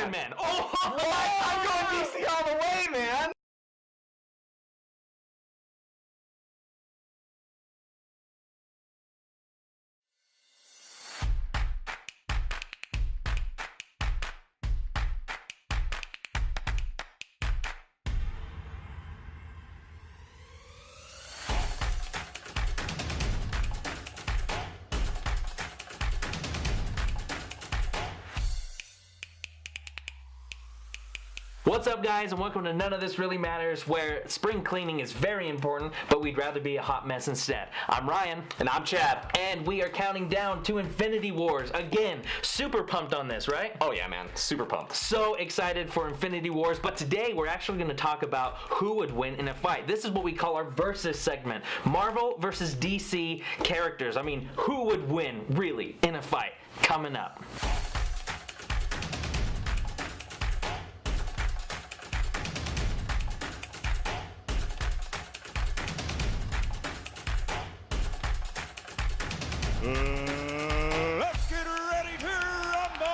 Iron Man. Oh, I'm going DC all the way, man. What's up, guys, and welcome to None of This Really Matters, where spring cleaning is very important, but we'd rather be a hot mess instead. I'm Ryan. And I'm Chad. And we are counting down to Infinity Wars. Again, super pumped on this, right? Oh yeah, man. Super pumped. So excited for Infinity Wars, but today we're actually going to talk about who would win in a fight. This is what we call our versus segment. Marvel versus DC characters. I mean, who would win, really, in a fight? Coming up. Let's get ready to rumble!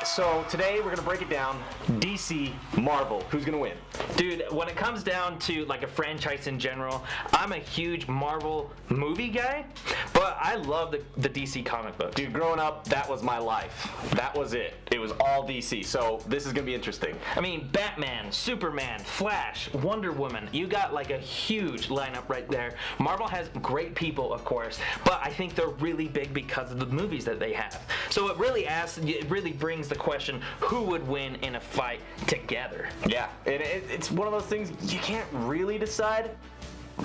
So today we're gonna break it down. DC, Marvel. Who's gonna win? Dude, when it comes down to like a franchise in general, I'm a huge Marvel movie guy, but I love the DC comic books. Dude, growing up, that was my life. That was it. It was all DC. So this is gonna be interesting. I mean, Batman, Superman, Flash, Wonder Woman. You got like a huge lineup right there. Marvel has great people, of course, but I think they're really big because of the movies that they have. So it really brings the question, who would win in a fight together? Yeah, it's one of those things you can't really decide,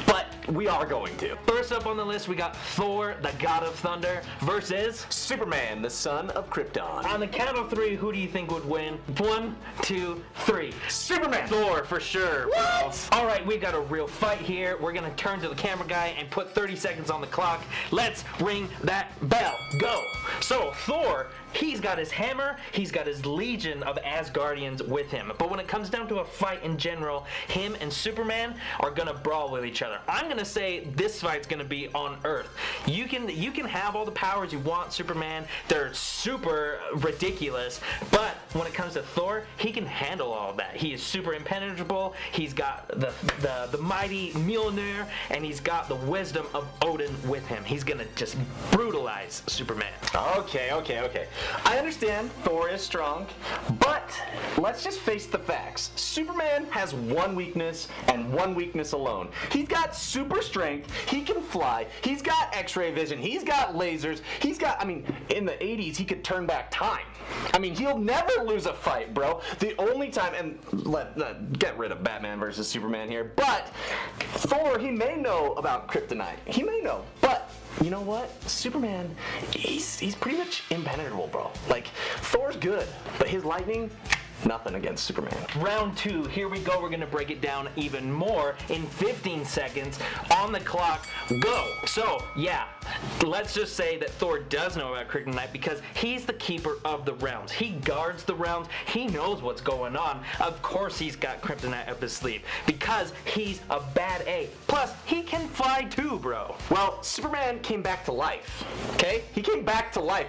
but we are going to. First up on the list, we got Thor, the God of Thunder, versus Superman, the son of Krypton. On the count of three, who do you think would win? 1, 2, 3. Superman! Thor, for sure. What? All right, we've got a real fight here. We're going to turn to the camera guy and put 30 seconds on the clock. Let's ring that bell. Go. So, Thor, he's got his hammer. He's got his legion of Asgardians with him. But when it comes down to a fight in general, him and Superman are going to brawl with each other. I'm going to say this fight's going to be on Earth. You can have all the powers you want, Superman. They're super ridiculous. But when it comes to Thor, he can handle all of that. He is super impenetrable. He's got the mighty Mjolnir, and he's got the wisdom of Odin with him. He's going to just brutalize Superman. Okay. I understand Thor is strong, but let's just face the facts. Superman has one weakness and one weakness alone. He's got super strength, he can fly, he's got x-ray vision, he's got lasers, in the 80s he could turn back time. He'll never lose a fight, bro. The only time, and get rid of Batman versus Superman here, but Thor, he may know about kryptonite. He may know, but you know what? Superman, he's pretty much impenetrable, bro. Like, Thor's good, but his lightning, nothing against Superman. Round 2, here we go. We're going to break it down even more in 15 seconds. On the clock, go. So, yeah, let's just say that Thor does know about kryptonite because he's the keeper of the realms. He guards the realms. He knows what's going on. Of course he's got kryptonite up his sleeve because he's a bad A. Plus, he can fly too, bro. Well, Superman came back to life, okay? He came back to life.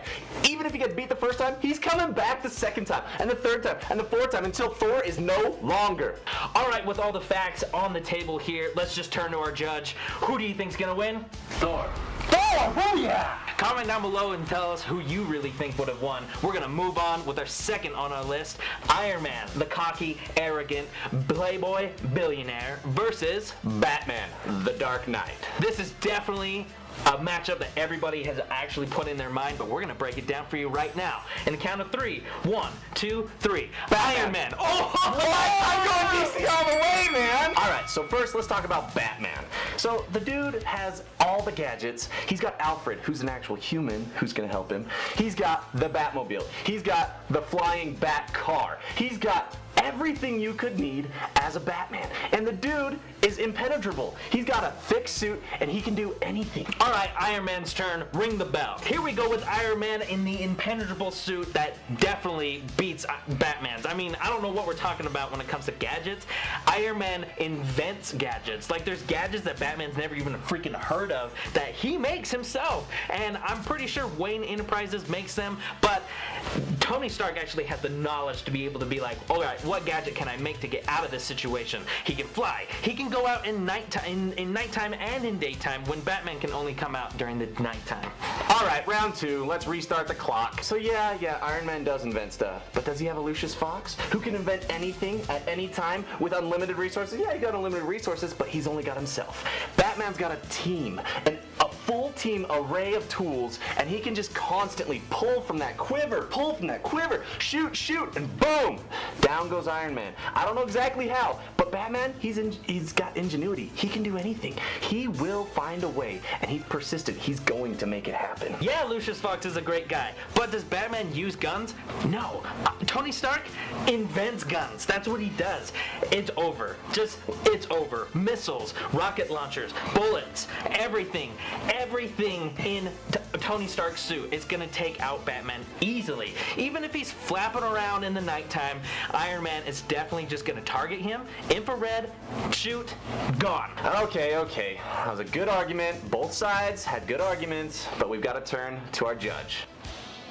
Even if he gets beat the first time, he's coming back the second time, and the third time, and the fourth time, until Thor is no longer. All right, with all the facts on the table here, let's just turn to our judge. Who do you think's gonna win? Thor! Oh yeah! Comment down below and tell us who you really think would have won. We're gonna move on with our second on our list, Iron Man, the cocky, arrogant, playboy billionaire, versus Batman, the Dark Knight. This is definitely a matchup that everybody has actually put in their mind, but we're gonna break it down for you right now. In the count of 3, 1, 2, 3. Iron Man. Oh, I'm going DC all the way, man. All right, so first let's talk about Batman. So the dude has all the gadgets. He's got Alfred, who's an actual human, who's gonna help him. He's got the Batmobile. He's got the flying Bat car. He's got everything you could need as a Batman. And the dude is impenetrable. He's got a thick suit, and he can do anything. All right, Iron Man's turn. Ring the bell. Here we go with Iron Man in the impenetrable suit that definitely beats Batman's. I mean, I don't know what we're talking about when it comes to gadgets. Iron Man invents gadgets. Like, there's gadgets that Batman's never even freaking heard of that he makes himself. And I'm pretty sure Wayne Enterprises makes them, but Tony Stark actually has the knowledge to be able to be like, all right, what gadget can I make to get out of this situation? He can fly. He can go out in nighttime and in daytime when Batman can only come out during the nighttime. All right, round 2. Let's restart the clock. So yeah, Iron Man does invent stuff, but does he have a Lucius Fox who can invent anything at any time with unlimited resources? Yeah, he got unlimited resources, but he's only got himself. Batman's got a team, a full team array of tools, and he can just constantly pull from that quiver, shoot, and boom, down goes Iron Man. I don't know exactly how, but Batman, he's got ingenuity. He can do anything. He will find a way, and he's persistent. He's going to make it happen. Yeah, Lucius Fox is a great guy, but does Batman use guns? No. Tony Stark invents guns. That's what he does. It's over. It's over. Missiles, rocket launchers, bullets, everything in Tony Stark's suit is gonna take out Batman easily. Even if he's flapping around in the nighttime, Iron Man is definitely just gonna target him. Infrared, shoot, gone. Okay. That was a good argument. Both sides had good arguments, but we've got to turn to our judge.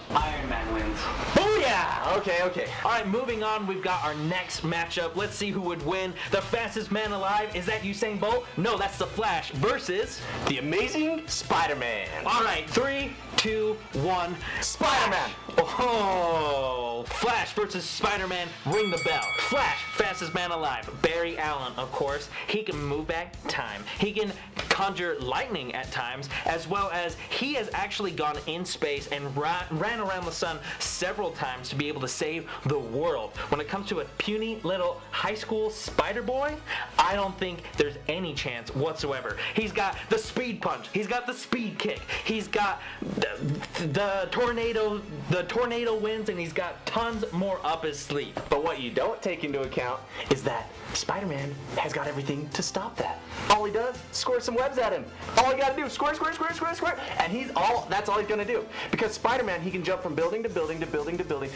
Iron Man wins. Booyah! Okay. All right, moving on, we've got our next matchup. Let's see who would win. The fastest man alive, is that Usain Bolt? No, that's the Flash versus The Amazing Spider-Man. All right, 3, 2, 1. Spider-Man. Oh, Flash versus Spider-Man. Ring the bell. Flash, fastest man alive. Barry Allen, of course. He can move back time. He can conjure lightning at times, as well as he has actually gone in space and ran around the sun several times to be able to save the world. When it comes to a puny little high school spider boy, I don't think there's any chance whatsoever. He's got the speed punch. He's got the speed kick. He's got the tornado winds, and he's got tons more up his sleeve. But what you don't take into account is that Spider-Man has got everything to stop that. All he does, squirt some webs at him. All he got to do, squirt, and that's all he's gonna do. Because Spider-Man, he can jump from building to building to building to building.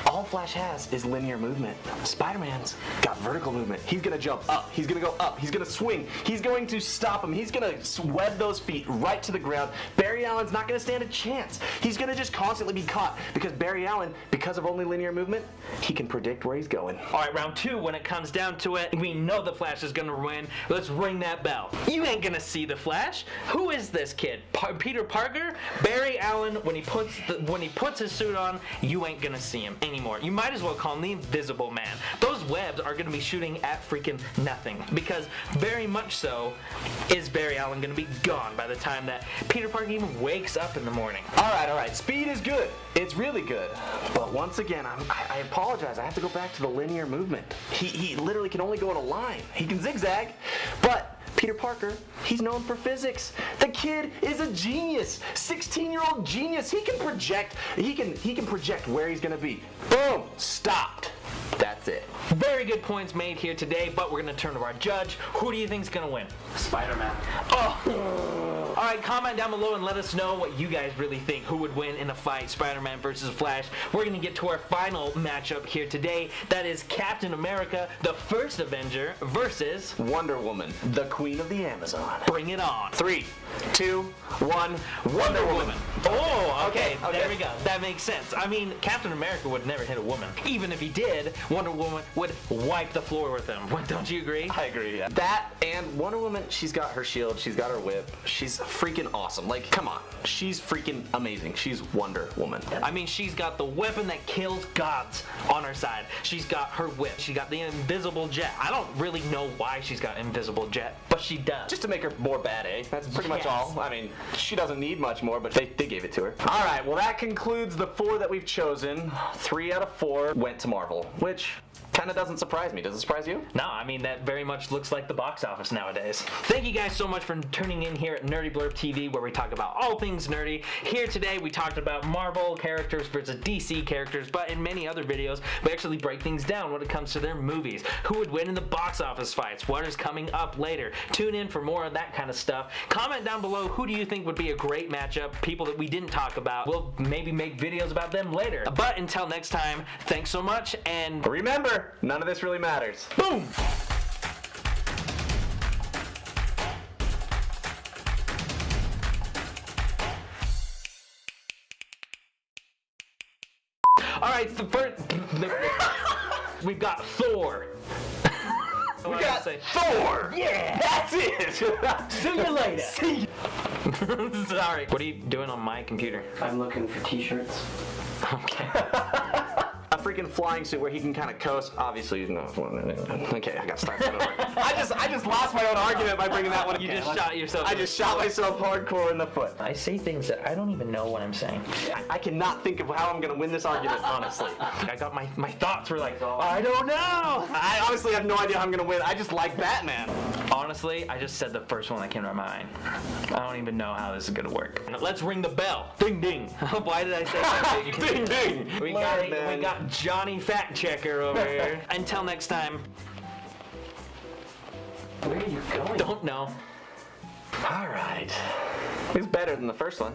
All Flash has is linear movement. Spider-Man's got vertical movement. He's gonna jump up, he's gonna go up, he's gonna swing, he's going to stop him, he's gonna web those feet right to the ground. Barry Allen's not gonna stand a chance. He's gonna just constantly be caught, because Barry Allen, because of only linear movement, he can predict where he's going. All right, round 2, when it comes down to it, we know the Flash is gonna win. Let's ring that bell. You ain't gonna see the Flash. Who is this kid? Peter Parker? Barry Allen, when he puts his suit on, you ain't gonna see him anymore. You might as well call him the Invisible Man. Those webs are gonna be shooting at freaking nothing, because very much so is Barry Allen gonna be gone by the time that Peter Parker even wakes up in the morning. All right. Speed is good. It's really good. But once again, I apologize. I have to go back to the linear movement. He literally can only go in a line. He can zigzag, but Peter Parker, he's known for physics. The kid is a genius. 16-year-old genius. He can project. He can project where he's gonna be. Boom. Stopped. That's it. Very good points made here today, but we're gonna turn to our judge. Who do you think's gonna win? Spider-Man. Oh. All right, comment down below and let us know what you guys really think. Who would win in a fight, Spider-Man versus Flash? We're gonna get to our final matchup here today. That is Captain America, the first Avenger, versus Wonder Woman, the Queen of the Amazon. Bring it on. 3, 2, 1. Wonder Woman. Oh, okay. Okay. There we go. That makes sense. I mean, Captain America would never hit a woman. Even if he did, Wonder Woman would wipe the floor with him. Don't you agree? I agree, yeah. That and Wonder Woman, she's got her shield, she's got her whip. She's freaking awesome. Like, come on. She's freaking amazing. She's Wonder Woman. I mean, she's got the weapon that kills gods on her side. She's got her whip. She got the invisible jet. I don't really know why she's got invisible jet, but she does. Just to make her more bad, eh? That's pretty much Yes. all. I mean, she doesn't need much more, but they gave it to her. All right, well, that concludes the 4 that we've chosen. 3 out of 4 went to Marvel, which Kind of doesn't surprise me. Does it surprise you? No, I mean, that very much looks like the box office nowadays. Thank you guys so much for tuning in here at Nerdy Blurb TV, where we talk about all things nerdy. Here today, we talked about Marvel characters versus DC characters, but in many other videos, we actually break things down when it comes to their movies. Who would win in the box office fights? What is coming up later? Tune in for more of that kind of stuff. Comment down below, who do you think would be a great matchup? People that we didn't talk about. We'll maybe make videos about them later. But until next time, thanks so much, and Remember, none of this really matters. boom! All right, we've got Thor. We got Thor! Yeah! That's it! See you later. See you. Sorry. What are you doing on my computer? I'm looking for t-shirts. Okay. A freaking flying suit where he can kind of coast. Obviously, no. Okay, I got to start that over. I just lost my own argument by bringing that one. You just shot yourself. I just shot myself hardcore in the foot. I say things that I don't even know what I'm saying. I cannot think of how I'm going to win this argument, honestly. I got my thoughts were like, I don't know. I honestly have no idea how I'm going to win. I just like Batman. Honestly, I just said the first one that came to my mind. I don't even know how this is gonna work. Let's ring the bell. Ding ding. Why did I say that? Ding ding. We got Johnny Fact Checker over here. Until next time. Where are you going? Don't know. All right. It's better than the first one.